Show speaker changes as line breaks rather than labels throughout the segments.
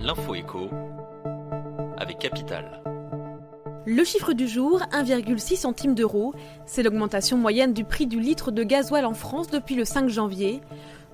L'info éco avec Capital.
Le chiffre du jour, 1,6 centime d'euro. C'est l'augmentation moyenne du prix du litre de gasoil en France depuis le 5 janvier.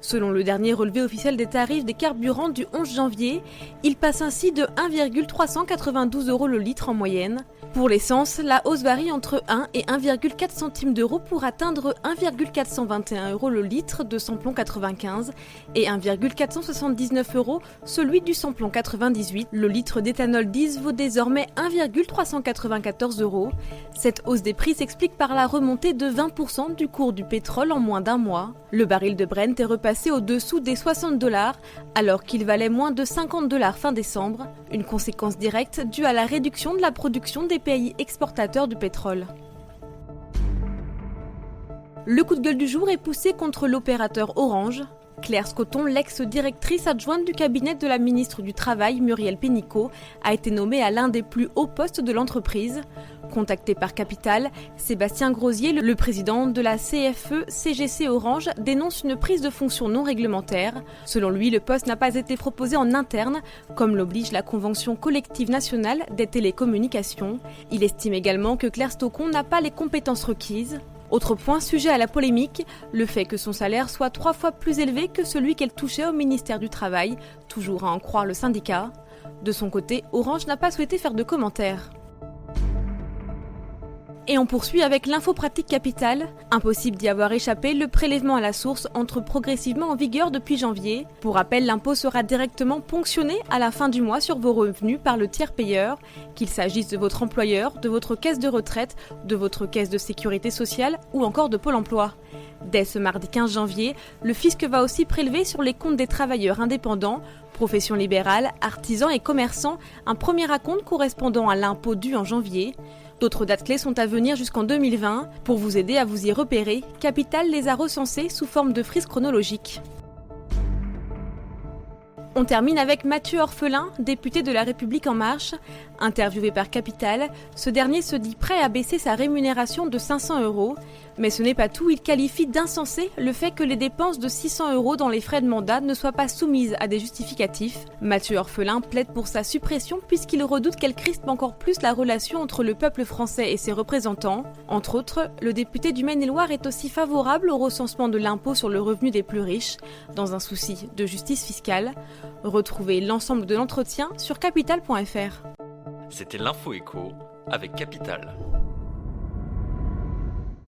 Selon le dernier relevé officiel des tarifs des carburants du 11 janvier, il passe ainsi de 1,392 € le litre en moyenne. Pour l'essence, la hausse varie entre 1 et 1,4 centimes d'euros pour atteindre 1,421 € le litre de samplon 95 et 1,479 € celui du samplon 98. Le litre d'éthanol 10 vaut désormais 1,394 €. Cette hausse des prix s'explique par la remontée de 20% du cours du pétrole en moins d'un mois. Le baril de Brent est repassé au-dessous des 60 $ alors qu'il valait moins de 50 $ fin décembre, une conséquence directe due à la réduction de la production des pays exportateurs du pétrole. Le coup de gueule du jour est poussé contre l'opérateur Orange. Claire Scoton, l'ex-directrice adjointe du cabinet de la ministre du Travail, Muriel Pénicaud, a été nommée à l'un des plus hauts postes de l'entreprise. Contacté par Capital, Sébastien Grosier, le président de la CFE-CGC Orange, dénonce une prise de fonction non réglementaire. Selon lui, le poste n'a pas été proposé en interne, comme l'oblige la Convention collective nationale des télécommunications. Il estime également que Claire Scoton n'a pas les compétences requises. Autre point sujet à la polémique, le fait que son salaire soit 3 fois plus élevé que celui qu'elle touchait au ministère du Travail, toujours à en croire le syndicat. De son côté, Orange n'a pas souhaité faire de commentaires. Et on poursuit avec l'info pratique Capital. Impossible d'y avoir échappé, le prélèvement à la source entre progressivement en vigueur depuis janvier. Pour rappel, l'impôt sera directement ponctionné à la fin du mois sur vos revenus par le tiers payeur, qu'il s'agisse de votre employeur, de votre caisse de retraite, de votre caisse de sécurité sociale ou encore de Pôle emploi. Dès ce mardi 15 janvier, le fisc va aussi prélever sur les comptes des travailleurs indépendants, professions libérales, artisans et commerçants, un premier acompte correspondant à l'impôt dû en janvier. D'autres dates clés sont à venir jusqu'en 2020. Pour vous aider à vous y repérer, Capital les a recensées sous forme de frise chronologique. On termine avec Mathieu Orphelin, député de La République En Marche. Interviewé par Capital, ce dernier se dit prêt à baisser sa rémunération de 500 €. Mais ce n'est pas tout, il qualifie d'insensé le fait que les dépenses de 600 € dans les frais de mandat ne soient pas soumises à des justificatifs. Mathieu Orphelin plaide pour sa suppression puisqu'il redoute qu'elle crispe encore plus la relation entre le peuple français et ses représentants. Entre autres, le député du Maine-et-Loire est aussi favorable au recensement de l'impôt sur le revenu des plus riches, dans un souci de justice fiscale. Retrouvez l'ensemble de l'entretien sur capital.fr.
C'était l'info éco avec Capital.